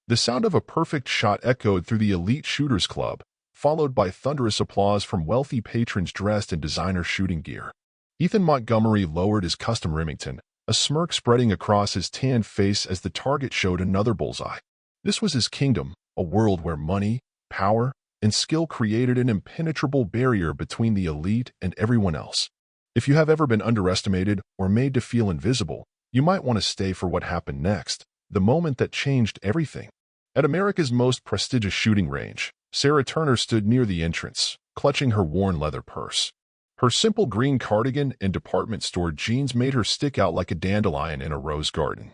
The sound of a perfect shot echoed through the elite shooters club, followed by thunderous applause from wealthy patrons dressed in designer shooting gear. Ethan Montgomery lowered his custom Remington, a smirk spreading across his tanned face as the target showed another bullseye. This was his kingdom, a world where money, power, and skill created an impenetrable barrier between the elite and everyone else. If you have ever been underestimated or made to feel invisible, you might want to stay for what happened next, the moment that changed everything. At America's most prestigious shooting range, Sarah Turner stood near the entrance, clutching her worn leather purse. Her simple green cardigan and department store jeans made her stick out like a dandelion in a rose garden.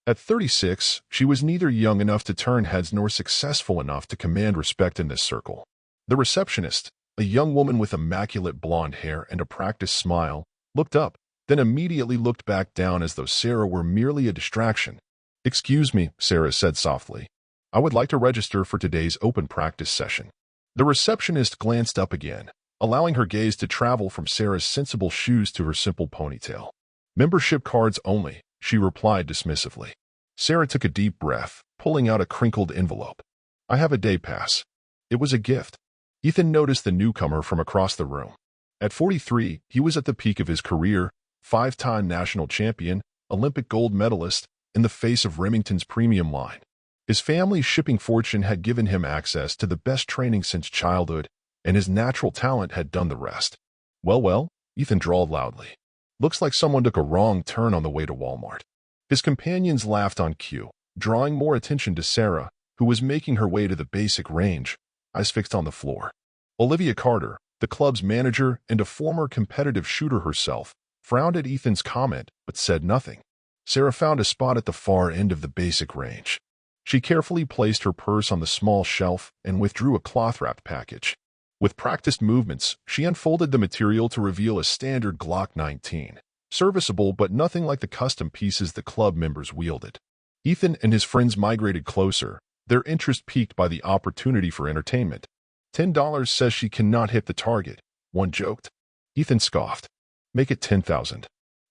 At 36, she was neither young enough to turn heads nor successful enough to command respect in this circle. The receptionist, a young woman with immaculate blonde hair and a practiced smile, looked up, then immediately looked back down as though Sarah were merely a distraction. "Excuse me," Sarah said softly. "I would like to register for today's open practice session." The receptionist glanced up again, allowing her gaze to travel from Sarah's sensible shoes to her simple ponytail. "Membership cards only," she replied dismissively. Sarah took a deep breath, pulling out a crinkled envelope. "I have a day pass." It was a gift. Ethan noticed the newcomer from across the room. At 43, he was at the peak of his career, five-time national champion, Olympic gold medalist, in the face of Remington's premium line. His family's shipping fortune had given him access to the best training since childhood, and his natural talent had done the rest. Well, Ethan drawled loudly. "Looks like someone took a wrong turn on the way to Walmart." His companions laughed on cue, drawing more attention to Sarah, who was making her way to the basic range, eyes fixed on the floor. Olivia Carter, the club's manager and a former competitive shooter herself, frowned at Ethan's comment but said nothing. Sarah found a spot at the far end of the basic range. She carefully placed her purse on the small shelf and withdrew a cloth-wrapped package. With practiced movements, she unfolded the material to reveal a standard Glock 19, serviceable but nothing like the custom pieces the club members wielded. Ethan and his friends migrated closer, their interest piqued by the opportunity for entertainment. $10 says she cannot hit the target, one joked. Ethan scoffed. "Make it 10,000.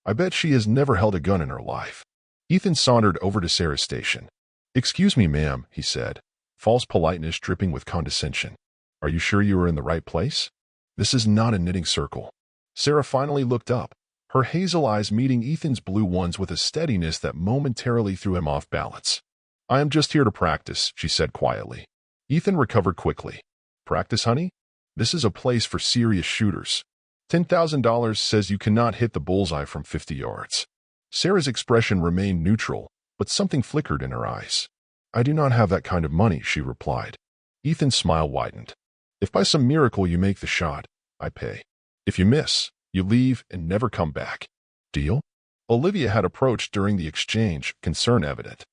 I bet she has never held a gun in her life." Ethan sauntered over to Sarah's station. "Excuse me, ma'am," he said, false politeness dripping with condescension. "Are you sure you are in the right place? This is not a knitting circle." Sarah finally looked up, her hazel eyes meeting Ethan's blue ones with a steadiness that momentarily threw him off balance. "I am just here to practice," she said quietly. Ethan recovered quickly. "Practice, honey? This is a place for serious shooters. $10,000 says you cannot hit the bullseye from 50 yards. Sarah's expression remained neutral, but something flickered in her eyes. "I do not have that kind of money," she replied. Ethan's smile widened. "If by some miracle you make the shot, I pay. If you miss, you leave and never come back. Deal?" Olivia had approached during the exchange, concern evident.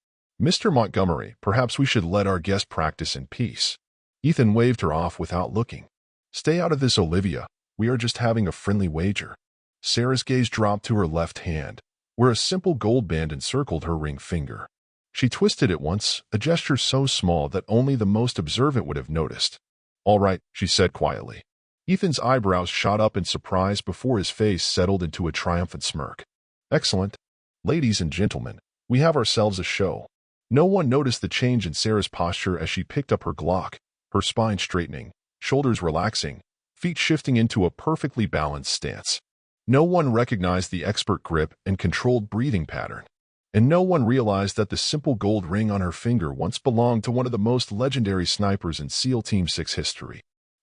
"Mr. Montgomery, perhaps we should let our guest practice in peace." Ethan waved her off without looking. "Stay out of this, Olivia. We are just having a friendly wager." Sarah's gaze dropped to her left hand, where a simple gold band encircled her ring finger. She twisted it once, a gesture so small that only the most observant would have noticed. "All right," she said quietly. Ethan's eyebrows shot up in surprise before his face settled into a triumphant smirk. "Excellent. Ladies and gentlemen, we have ourselves a show." No one noticed the change in Sarah's posture as she picked up her Glock, her spine straightening, shoulders relaxing, feet shifting into a perfectly balanced stance. No one recognized the expert grip and controlled breathing pattern. And no one realized that the simple gold ring on her finger once belonged to one of the most legendary snipers in SEAL Team 6 history.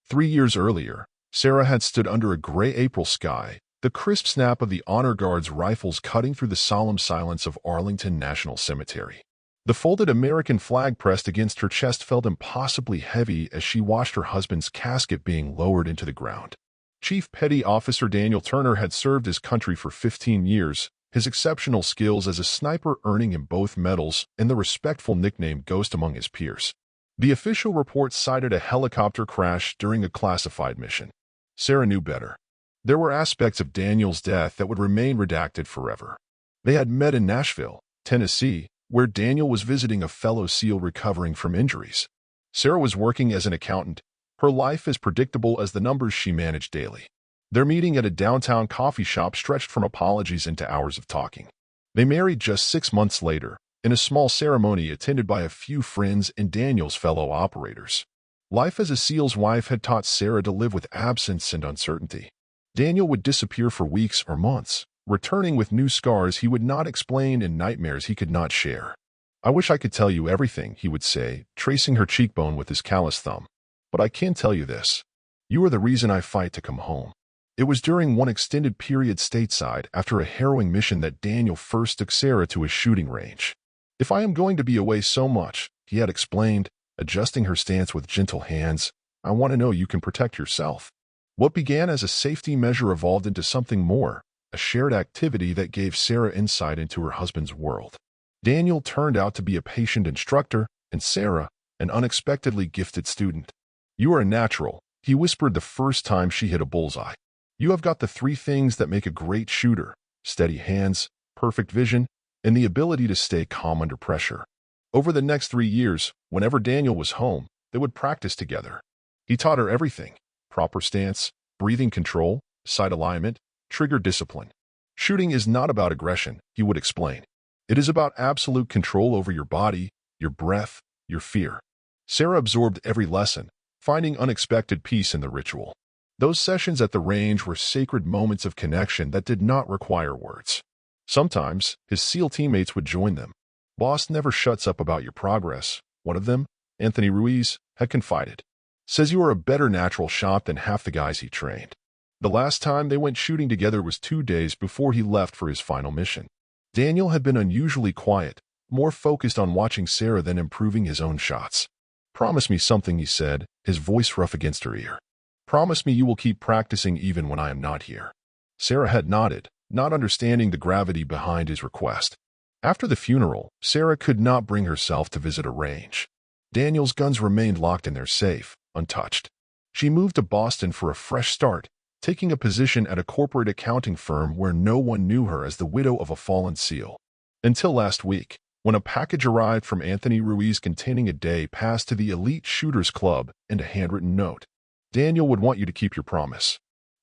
3 years earlier, Sarah had stood under a gray April sky, the crisp snap of the Honor Guard's rifles cutting through the solemn silence of Arlington National Cemetery. The folded American flag pressed against her chest felt impossibly heavy as she watched her husband's casket being lowered into the ground. Chief Petty Officer Daniel Turner had served his country for 15 years, his exceptional skills as a sniper earning him both medals and the respectful nickname Ghost among his peers. The official report cited a helicopter crash during a classified mission. Sarah knew better. There were aspects of Daniel's death that would remain redacted forever. They had met in Nashville, Tennessee, where Daniel was visiting a fellow SEAL recovering from injuries. Sarah was working as an accountant, her life as predictable as the numbers she managed daily. Their meeting at a downtown coffee shop stretched from apologies into hours of talking. They married just 6 months later, in a small ceremony attended by a few friends and Daniel's fellow operators. Life as a SEAL's wife had taught Sarah to live with absence and uncertainty. Daniel would disappear for weeks or months, returning with new scars he would not explain and nightmares he could not share. "I wish I could tell you everything," he would say, tracing her cheekbone with his calloused thumb. "But I can tell you this. You are the reason I fight to come home." It was during one extended period stateside after a harrowing mission that Daniel first took Sarah to a shooting range. "If I am going to be away so much," he had explained, adjusting her stance with gentle hands, "I want to know you can protect yourself." What began as a safety measure evolved into something more, a shared activity that gave Sarah insight into her husband's world. Daniel turned out to be a patient instructor, and Sarah, an unexpectedly gifted student. "You are a natural," he whispered the first time she hit a bullseye. "You have got the three things that make a great shooter: steady hands, perfect vision, and the ability to stay calm under pressure." Over the next 3 years, whenever Daniel was home, they would practice together. He taught her everything: proper stance, breathing control, sight alignment, trigger discipline. "Shooting is not about aggression," he would explain. "It is about absolute control over your body, your breath, your fear." Sarah absorbed every lesson, finding unexpected peace in the ritual. Those sessions at the range were sacred moments of connection that did not require words. Sometimes, his SEAL teammates would join them. "Boss never shuts up about your progress," one of them, Anthony Ruiz, had confided. "Says you are a better natural shot than half the guys he trained." The last time they went shooting together was 2 days before he left for his final mission. Daniel had been unusually quiet, more focused on watching Sarah than improving his own shots. "Promise me something," he said, his voice rough against her ear. "Promise me you will keep practicing even when I am not here." Sarah had nodded, not understanding the gravity behind his request. After the funeral, Sarah could not bring herself to visit a range. Daniel's guns remained locked in their safe, untouched. She moved to Boston for a fresh start, taking a position at a corporate accounting firm where no one knew her as the widow of a fallen SEAL. Until last week, when a package arrived from Anthony Ruiz containing a day pass to the Elite Shooters Club and a handwritten note. "Daniel would want you to keep your promise.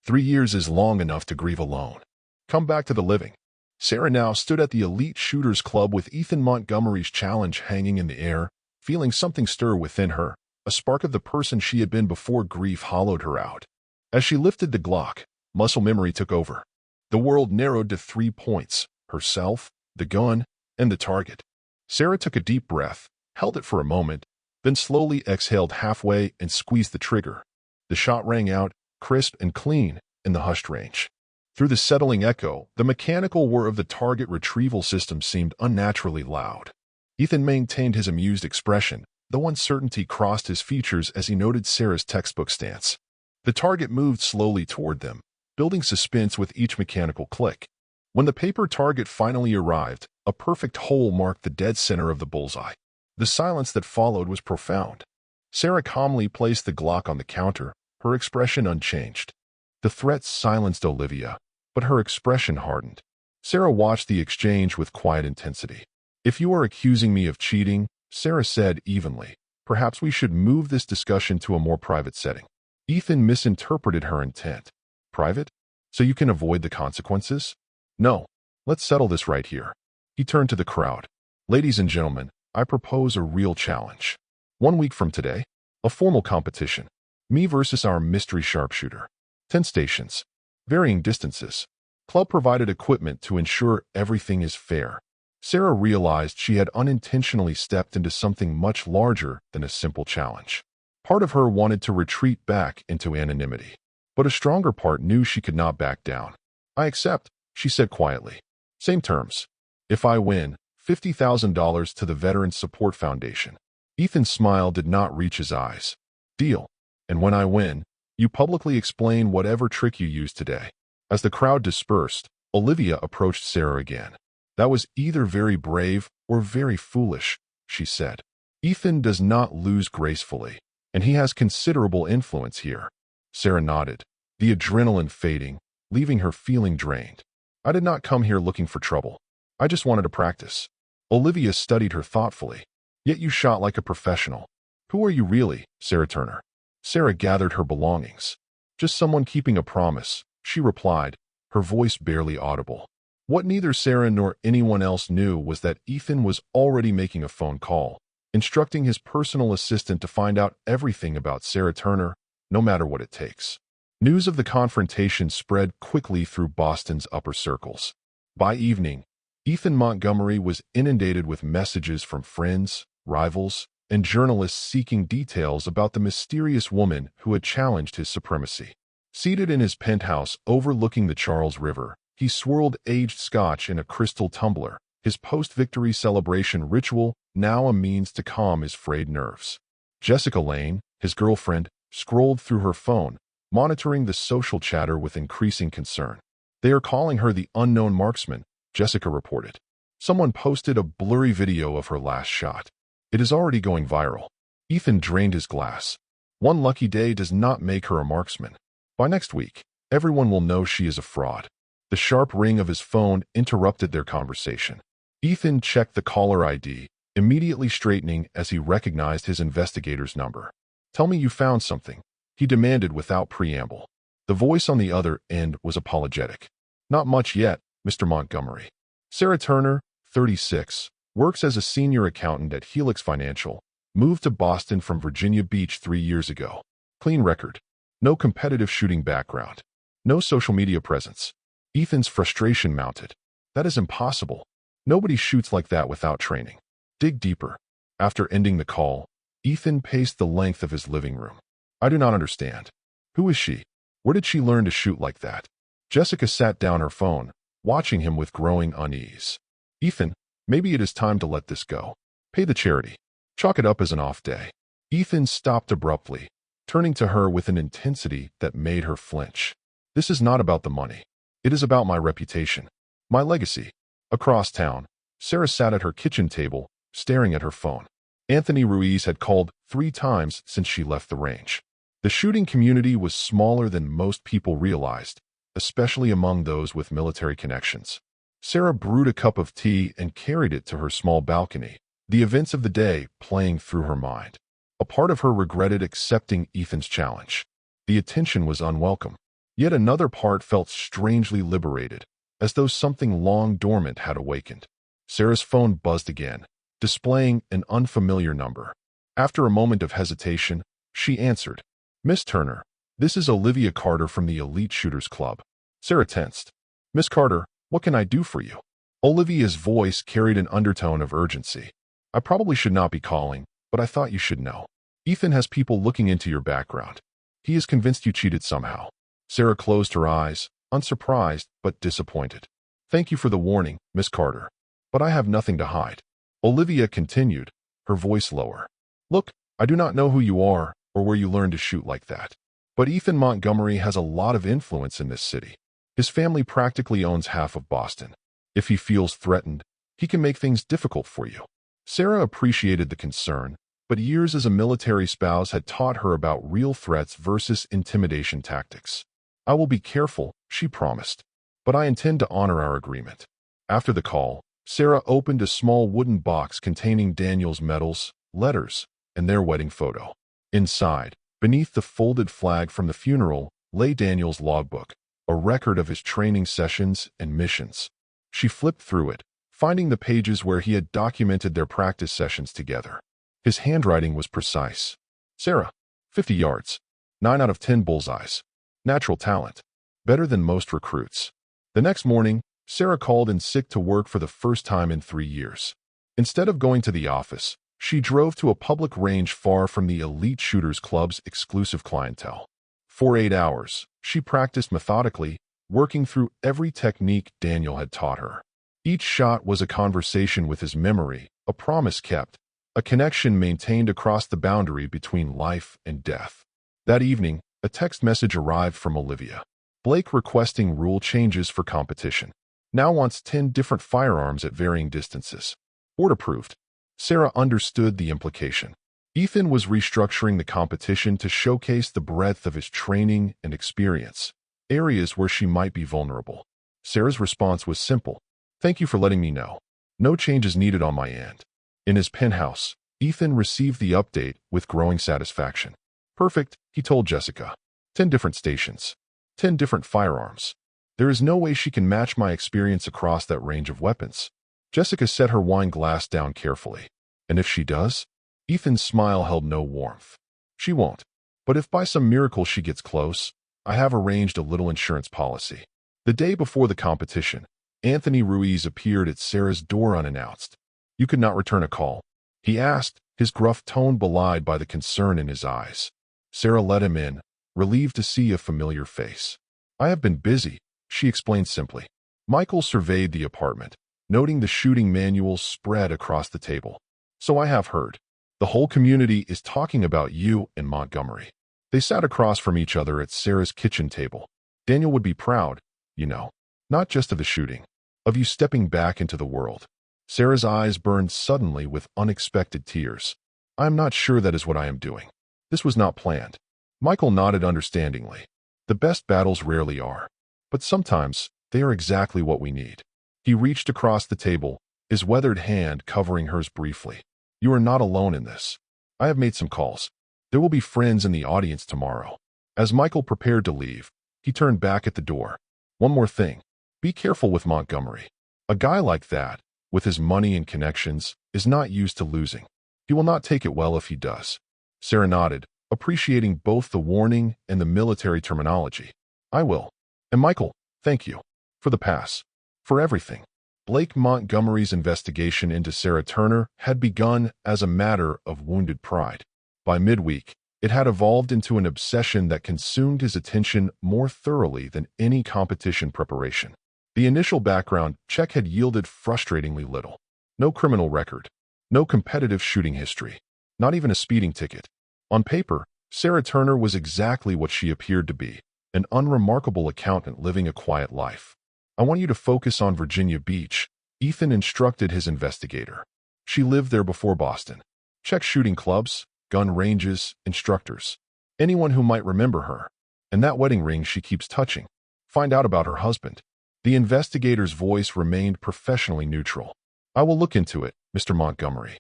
3 years is long enough to grieve alone. Come back to the living." Sarah now stood at the Elite Shooters Club with Ethan Montgomery's challenge hanging in the air, feeling something stir within her, a spark of the person she had been before grief hollowed her out. As she lifted the Glock, muscle memory took over. The world narrowed to 3 points: herself, the gun, and the target. Sarah took a deep breath, held it for a moment, then slowly exhaled halfway and squeezed the trigger. The shot rang out, crisp and clean, in the hushed range. Through the settling echo, the mechanical whir of the target retrieval system seemed unnaturally loud. Ethan maintained his amused expression, though uncertainty crossed his features as he noted Sarah's textbook stance. The target moved slowly toward them, building suspense with each mechanical click. When the paper target finally arrived, a perfect hole marked the dead center of the bullseye. The silence that followed was profound. Sarah calmly placed the Glock on the counter, her expression unchanged. The threat silenced Olivia, but her expression hardened. Sarah watched the exchange with quiet intensity. "If you are accusing me of cheating," Sarah said evenly, "perhaps we should move this discussion to a more private setting." Ethan misinterpreted her intent. "Private? So you can avoid the consequences?" "No. Let's settle this right here." He turned to the crowd. "Ladies and gentlemen, I propose a real challenge. 1 week from today, a formal competition. Me versus our mystery sharpshooter. 10 stations. Varying distances. Club-provided equipment to ensure everything is fair." Sarah realized she had unintentionally stepped into something much larger than a simple challenge. Part of her wanted to retreat back into anonymity, but a stronger part knew she could not back down. "I accept," she said quietly. "Same terms. If I win, $50,000 to the Veterans Support Foundation." Ethan's smile did not reach his eyes. "Deal. And when I win, you publicly explain whatever trick you used today." As the crowd dispersed, Olivia approached Sarah again. "That was either very brave or very foolish," she said. "Ethan does not lose gracefully, and he has considerable influence here." Sarah nodded, the adrenaline fading, leaving her feeling drained. "I did not come here looking for trouble. I just wanted to practice." Olivia studied her thoughtfully. "Yet you shot like a professional. Who are you really, Sarah Turner?" Sarah gathered her belongings. "Just someone keeping a promise," she replied, her voice barely audible. What neither Sarah nor anyone else knew was that Ethan was already making a phone call, instructing his personal assistant to find out everything about Sarah Turner, no matter what it takes. News of the confrontation spread quickly through Boston's upper circles. By evening, Ethan Montgomery was inundated with messages from friends, rivals, and journalists seeking details about the mysterious woman who had challenged his supremacy. Seated in his penthouse overlooking the Charles River, he swirled aged scotch in a crystal tumbler, his post-victory celebration ritual now a means to calm his frayed nerves. Jessica Lane, his girlfriend, scrolled through her phone, monitoring the social chatter with increasing concern. "They are calling her the unknown marksman," Jessica reported. "Someone posted a blurry video of her last shot. It is already going viral." Ethan drained his glass. "One lucky day does not make her a marksman. By next week, everyone will know she is a fraud." The sharp ring of his phone interrupted their conversation. Ethan checked the caller ID, immediately straightening as he recognized his investigator's number. "Tell me you found something," he demanded without preamble. The voice on the other end was apologetic. "Not much yet, Mr. Montgomery. Sarah Turner, 36, works as a senior accountant at Helix Financial, moved to Boston from Virginia Beach 3 years ago. Clean record. No competitive shooting background. No social media presence." Ethan's frustration mounted. "That is impossible. Nobody shoots like that without training. Dig deeper." After ending the call, Ethan paced the length of his living room. "I do not understand. Who is she? Where did she learn to shoot like that?" Jessica sat down her phone, watching him with growing unease. "Ethan, maybe it is time to let this go. Pay the charity. Chalk it up as an off day." Ethan stopped abruptly, turning to her with an intensity that made her flinch. "This is not about the money. It is about my reputation. My legacy." Across town, Sarah sat at her kitchen table, staring at her phone. Anthony Ruiz had called 3 times since she left the range. The shooting community was smaller than most people realized, especially among those with military connections. Sarah brewed a cup of tea and carried it to her small balcony, the events of the day playing through her mind. A part of her regretted accepting Ethan's challenge. The attention was unwelcome. Yet another part felt strangely liberated, as though something long dormant had awakened. Sarah's phone buzzed again, displaying an unfamiliar number. After a moment of hesitation, she answered. "Miss Turner, this is Olivia Carter from the Elite Shooters Club." Sarah tensed. "Miss Carter, what can I do for you?" Olivia's voice carried an undertone of urgency. "I probably should not be calling, but I thought you should know. Ethan has people looking into your background. He is convinced you cheated somehow." Sarah closed her eyes, unsurprised but disappointed. "Thank you for the warning, Miss Carter. But I have nothing to hide." Olivia continued, her voice lower. "Look, I do not know who you are or where you learned to shoot like that. But Ethan Montgomery has a lot of influence in this city. His family practically owns half of Boston. If he feels threatened, he can make things difficult for you." Sarah appreciated the concern, but years as a military spouse had taught her about real threats versus intimidation tactics. "I will be careful," she promised, "but I intend to honor our agreement." After the call, Sarah opened a small wooden box containing Daniel's medals, letters, and their wedding photo. Inside, beneath the folded flag from the funeral, lay Daniel's logbook, a record of his training sessions and missions. She flipped through it, finding the pages where he had documented their practice sessions together. His handwriting was precise. Sarah, 50 yards, 9 out of 10 bullseyes. Natural talent. Better than most recruits. The next morning, Sarah called in sick to work for the first time in 3 years. Instead of going to the office, she drove to a public range far from the Elite Shooters Club's exclusive clientele. For 8 hours, she practiced methodically, working through every technique Daniel had taught her. Each shot was a conversation with his memory, a promise kept, a connection maintained across the boundary between life and death. That evening, a text message arrived from Olivia. Blake requesting rule changes for competition. Now wants 10 different firearms at varying distances. Board approved. Sarah understood the implication. Ethan was restructuring the competition to showcase the breadth of his training and experience, areas where she might be vulnerable. Sarah's response was simple. "Thank you for letting me know. No changes needed on my end." In his penthouse, Ethan received the update with growing satisfaction. "Perfect," he told Jessica. 10 different stations. 10 different firearms. There is no way she can match my experience across that range of weapons. Jessica set her wine glass down carefully. And if she does? Ethan's smile held no warmth. She won't. But if by some miracle she gets close, I have arranged a little insurance policy. The day before the competition, Anthony Ruiz appeared at Sarah's door unannounced. You could not return a call? He asked, his gruff tone belied by the concern in his eyes. Sarah let him in, relieved to see a familiar face. I have been busy, she explained simply. Michael surveyed the apartment, noting the shooting manuals spread across the table. So I have heard. The whole community is talking about you in Montgomery. They sat across from each other at Sarah's kitchen table. Daniel would be proud, you know, not just of the shooting, of you stepping back into the world. Sarah's eyes burned suddenly with unexpected tears. I am not sure that is what I am doing. This was not planned. Michael nodded understandingly. The best battles rarely are, but sometimes they are exactly what we need. He reached across the table, his weathered hand covering hers briefly. You are not alone in this. I have made some calls. There will be friends in the audience tomorrow. As Michael prepared to leave, he turned back at the door. One more thing. Be careful with Montgomery. A guy like that, with his money and connections, is not used to losing. He will not take it well if he does. Sarah nodded, appreciating both the warning and the military terminology. I will. And Michael, thank you. For the pass. For everything. Blake Montgomery's investigation into Sarah Turner had begun as a matter of wounded pride. By midweek, it had evolved into an obsession that consumed his attention more thoroughly than any competition preparation. The initial background check had yielded frustratingly little. No criminal record. No competitive shooting history. Not even a speeding ticket. On paper, Sarah Turner was exactly what she appeared to be, an unremarkable accountant living a quiet life. I want you to focus on Virginia Beach, Ethan instructed his investigator. She lived there before Boston. Check shooting clubs, gun ranges, instructors. Anyone who might remember her. And that wedding ring she keeps touching. Find out about her husband. The investigator's voice remained professionally neutral. I will look into it, Mr. Montgomery.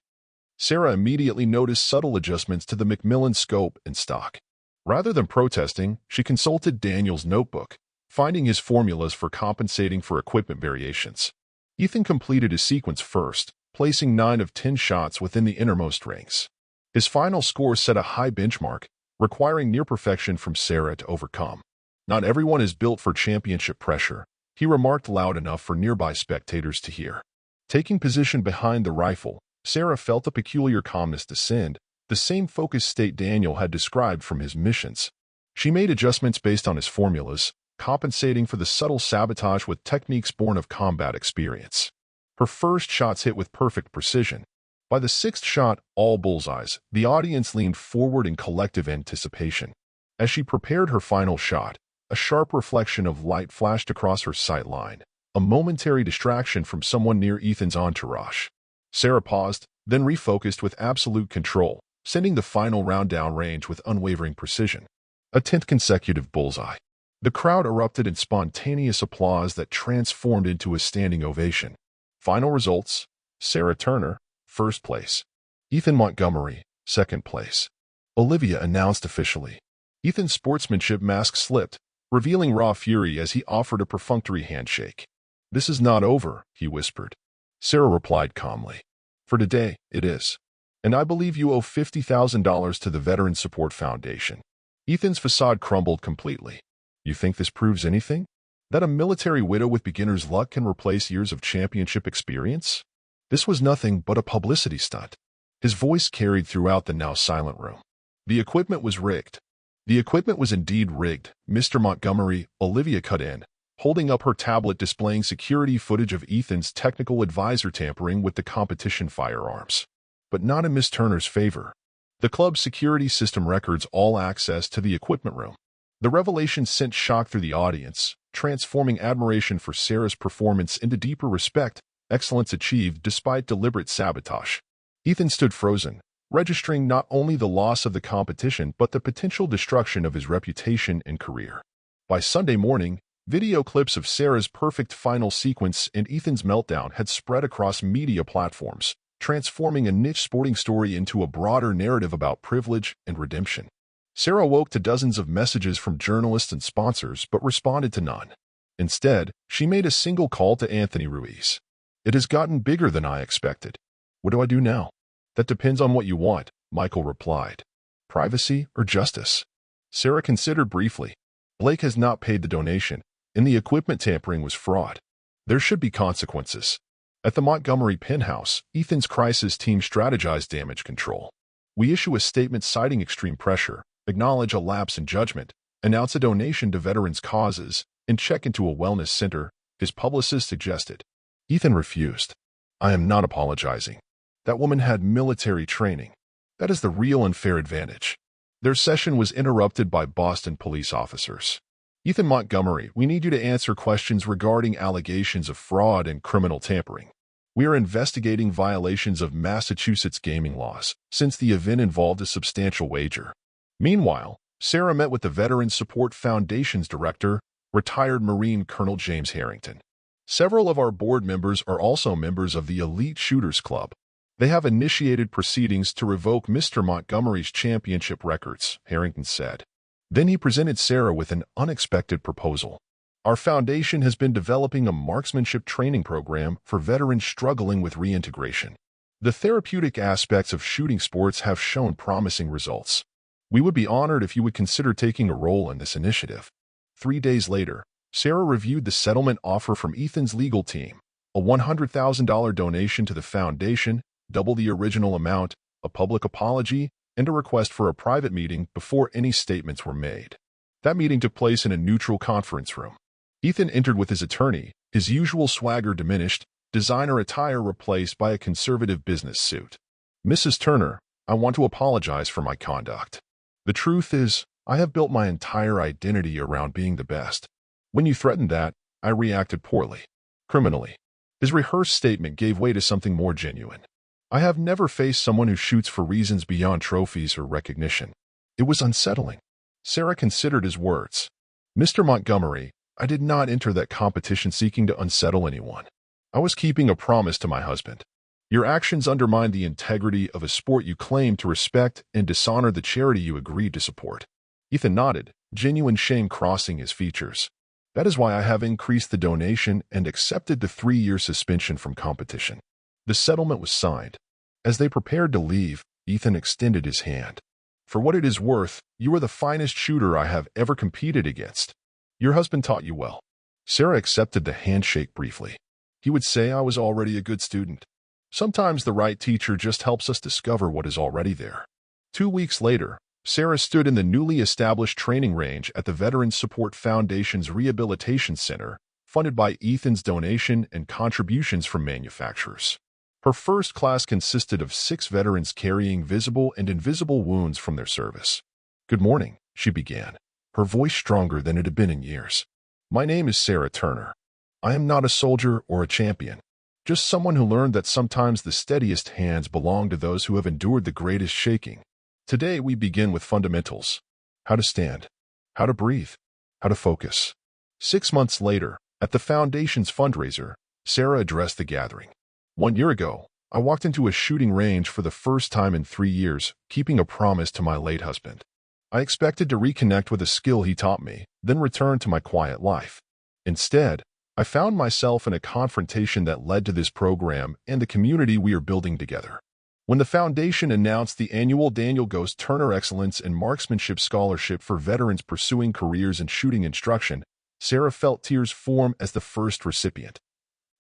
Sarah immediately noticed subtle adjustments to the Macmillan scope and stock. Rather than protesting, she consulted Daniel's notebook, finding his formulas for compensating for equipment variations. Ethan completed his sequence first, placing 9 of 10 shots within the innermost rings. His final score set a high benchmark, requiring near perfection from Sarah to overcome. Not everyone is built for championship pressure, he remarked loud enough for nearby spectators to hear. Taking position behind the rifle, Sarah felt a peculiar calmness descend, the same focused state Daniel had described from his missions. She made adjustments based on his formulas, compensating for the subtle sabotage with techniques born of combat experience. Her first shots hit with perfect precision. By the 6th shot, all bullseyes, the audience leaned forward in collective anticipation. As she prepared her final shot, a sharp reflection of light flashed across her sight line, a momentary distraction from someone near Ethan's entourage. Sarah paused, then refocused with absolute control, sending the final round down range with unwavering precision. A 10th consecutive bullseye. The crowd erupted in spontaneous applause that transformed into a standing ovation. Final results: Sarah Turner, 1st place. Ethan Montgomery, 2nd place. Olivia announced officially. Ethan's sportsmanship mask slipped, revealing raw fury as he offered a perfunctory handshake. This is not over, he whispered. Sarah replied calmly. For today, it is. And I believe you owe $50,000 to the Veteran Support Foundation. Ethan's facade crumbled completely. You think this proves anything? That a military widow with beginner's luck can replace years of championship experience? This was nothing but a publicity stunt. His voice carried throughout the now silent room. The equipment was rigged. The equipment was indeed rigged, Mr. Montgomery, Olivia cut in, holding up her tablet displaying security footage of Ethan's technical advisor tampering with the competition firearms. But not in Miss Turner's favor. The club's security system records all access to the equipment room. The revelation sent shock through the audience, transforming admiration for Sarah's performance into deeper respect, excellence achieved despite deliberate sabotage. Ethan stood frozen, registering not only the loss of the competition but the potential destruction of his reputation and career. By Sunday morning, video clips of Sarah's perfect final sequence and Ethan's meltdown had spread across media platforms, transforming a niche sporting story into a broader narrative about privilege and redemption. Sarah woke to dozens of messages from journalists and sponsors but responded to none. Instead, she made a single call to Anthony Ruiz. "It has gotten bigger than I expected. What do I do now?" "That depends on what you want," Michael replied. "Privacy or justice?" Sarah considered briefly. Blake has not paid the donation, and the equipment tampering was fraud. There should be consequences. At the Montgomery penthouse, Ethan's crisis team strategized damage control. "We issue a statement citing extreme pressure, acknowledge a lapse in judgment, announce a donation to veterans' causes, and check into a wellness center," his publicist suggested. Ethan refused. "I am not apologizing. That woman had military training. That is the real unfair advantage." Their session was interrupted by Boston police officers. "Ethan Montgomery, we need you to answer questions regarding allegations of fraud and criminal tampering. We are investigating violations of Massachusetts gaming laws, since the event involved a substantial wager." Meanwhile, Sarah met with the Veterans Support Foundation's director, retired Marine Colonel James Harrington. "Several of our board members are also members of the Elite Shooters Club. They have initiated proceedings to revoke Mr. Montgomery's championship records," Harrington said. Then he presented Sarah with an unexpected proposal. "Our foundation has been developing a marksmanship training program for veterans struggling with reintegration. The therapeutic aspects of shooting sports have shown promising results. We would be honored if you would consider taking a role in this initiative." 3 days later, Sarah reviewed the settlement offer from Ethan's legal team: a $100,000 donation to the foundation, double the original amount, a public apology, and a request for a private meeting before any statements were made. That meeting took place in a neutral conference room. Ethan entered with his attorney, his usual swagger diminished, designer attire replaced by a conservative business suit. "Mrs. Turner, I want to apologize for my conduct. The truth is, I have built my entire identity around being the best. When you threatened that, I reacted poorly. Criminally." His rehearsed statement gave way to something more genuine. "I have never faced someone who shoots for reasons beyond trophies or recognition. It was unsettling." Sarah considered his words. "Mr. Montgomery, I did not enter that competition seeking to unsettle anyone. I was keeping a promise to my husband. Your actions undermine the integrity of a sport you claim to respect and dishonor the charity you agreed to support." Ethan nodded, genuine shame crossing his features. "That is why I have increased the donation and accepted the 3-year suspension from competition." The settlement was signed. As they prepared to leave, Ethan extended his hand. "For what it is worth, you are the finest shooter I have ever competed against. Your husband taught you well." Sarah accepted the handshake briefly. "He would say I was already a good student. Sometimes the right teacher just helps us discover what is already there." 2 weeks later, Sarah stood in the newly established training range at the Veterans Support Foundation's Rehabilitation Center, funded by Ethan's donation and contributions from manufacturers. Her first class consisted of 6 veterans carrying visible and invisible wounds from their service. "Good morning," she began, her voice stronger than it had been in years. "My name is Sarah Turner. I am not a soldier or a champion, just someone who learned that sometimes the steadiest hands belong to those who have endured the greatest shaking. Today we begin with fundamentals: how to stand, how to breathe, how to focus." 6 months later, at the Foundation's fundraiser, Sarah addressed the gathering. 1 year ago, I walked into a shooting range for the first time in 3 years, keeping a promise to my late husband. I expected to reconnect with a skill he taught me, then return to my quiet life. Instead, I found myself in a confrontation that led to this program and the community we are building together. When the Foundation announced the annual Daniel Ghost Turner Excellence in Marksmanship Scholarship for veterans pursuing careers in shooting instruction, Sarah felt tears form as the first recipient.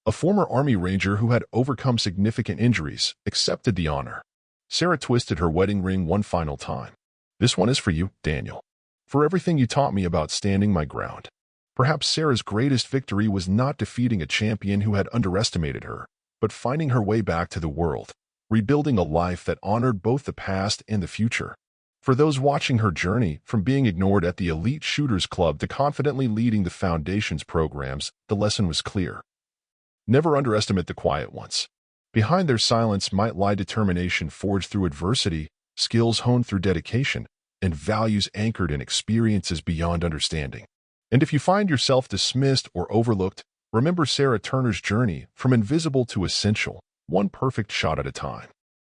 A former Army Ranger who had overcome significant injuries accepted the honor. Sarah twisted her wedding ring one final time. "This one is for you, Daniel. For everything you taught me about standing my ground." Perhaps Sarah's greatest victory was not defeating a champion who had underestimated her, but finding her way back to the world, rebuilding a life that honored both the past and the future. For those watching her journey, from being ignored at the Elite Shooters Club to confidently leading the Foundation's programs, the lesson was clear. Never underestimate the quiet ones. Behind their silence might lie determination forged through adversity, skills honed through dedication, and values anchored in experiences beyond understanding. And if you find yourself dismissed or overlooked, remember Sarah Turner's journey from invisible to essential, one perfect shot at a time.